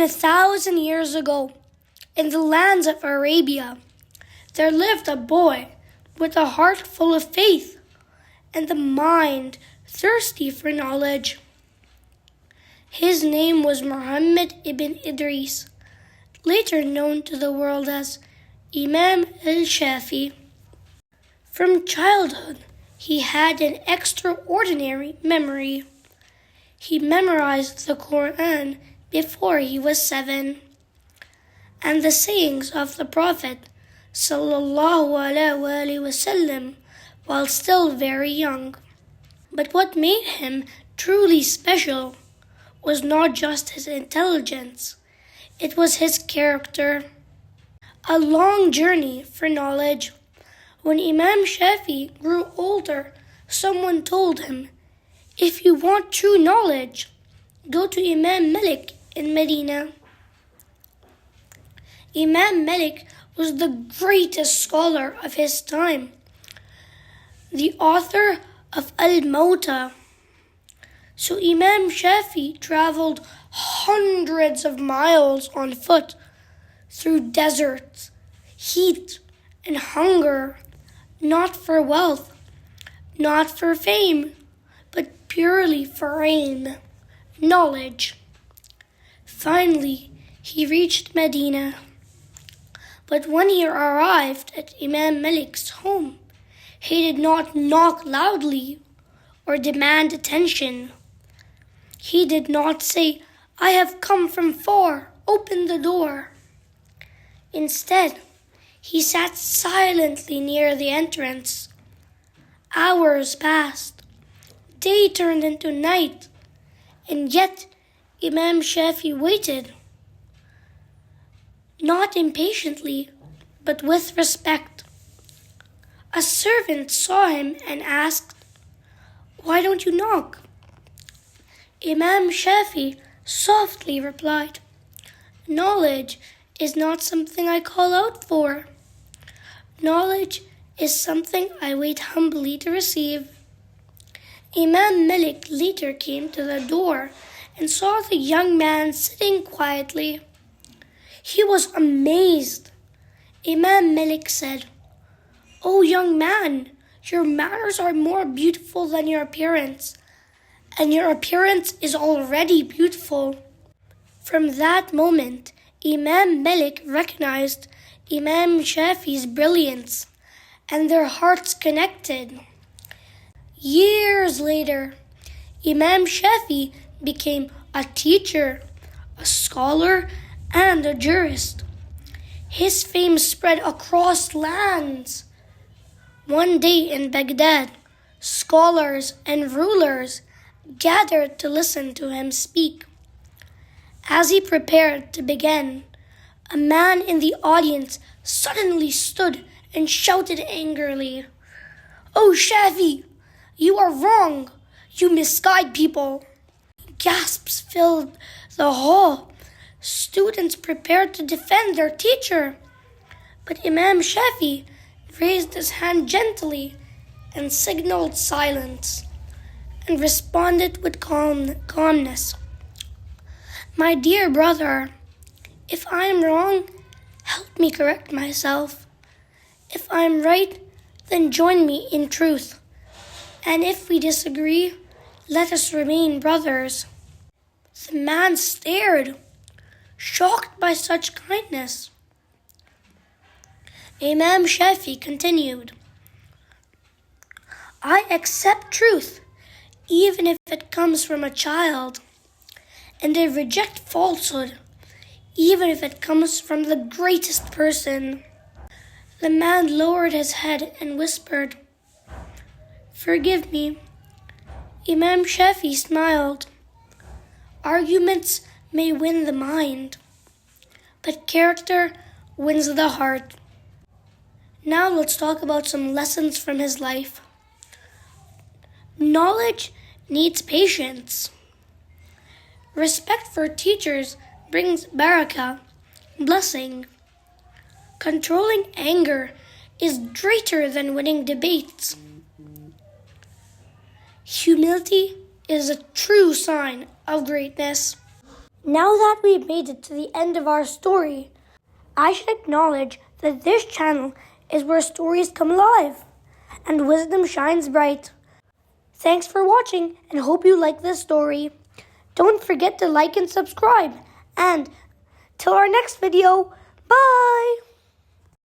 1,000 years ago, in the lands of Arabia, there lived a boy with a heart full of faith and a mind thirsty for knowledge. His name was Muhammad ibn Idris, later known to the world as Imam Al-Shafi. From childhood, he had an extraordinary memory. He memorized the Quran before he was 7, and the sayings of the Prophet ﷺ while still very young. But what made him truly special was not just his intelligence, it was his character. A long journey for knowledge. When Imam Shafi grew older, someone told him, "If you want true knowledge, go to Imam Malik in Medina." Imam Malik was the greatest scholar of his time, the author of Al-Mawta. So Imam Shafi traveled hundreds of miles on foot through deserts, heat, and hunger, not for wealth, not for fame, but purely for aim, knowledge. Finally, he reached Medina. But when he arrived at Imam Malik's home, he did not knock loudly or demand attention. He did not say, "I have come from far, open the door." Instead, he sat silently near the entrance. Hours passed. Day turned into night, and yet Imam Shafi waited. Not impatiently, but with respect. A servant saw him and asked, "Why don't you knock?" Imam Shafi softly replied, "Knowledge is not something I call out for. Knowledge is something I wait humbly to receive." Imam Malik later came to the door and saw the young man sitting quietly. He was amazed. Imam Malik said, "O young man, your manners are more beautiful than your appearance, and your appearance is already beautiful." From that moment, Imam Malik recognized Imam Shafi's brilliance, and their hearts connected. Years later, Imam Shafi became a teacher, a scholar, and a jurist. His fame spread across lands. One day in Baghdad, scholars and rulers gathered to listen to him speak. As he prepared to begin, a man in the audience suddenly stood and shouted angrily, "Oh Shafi, you are wrong. You misguide people." Gasps filled the hall. Students prepared to defend their teacher. But Imam Shafi raised his hand gently and signaled silence and responded with calmness. "My dear brother, if I am wrong, help me correct myself. If I am right, then join me in truth. And if we disagree, let us remain brothers." The man stared, shocked by such kindness. Imam Shafi continued, "I accept truth, even if it comes from a child, and I reject falsehood, even if it comes from the greatest person." The man lowered his head and whispered, "Forgive me." Imam Shafi smiled. Arguments may win the mind, but character wins the heart. Now let's talk about some lessons from his life. Knowledge needs patience. Respect for teachers brings barakah, blessing. Controlling anger is greater than winning debates. Humility is a true sign of greatness. Now that we've made it to the end of our story, I should acknowledge that this channel is where stories come alive and wisdom shines bright. Thanks for watching and hope you like this story. Don't forget to like and subscribe. And till our next video, bye!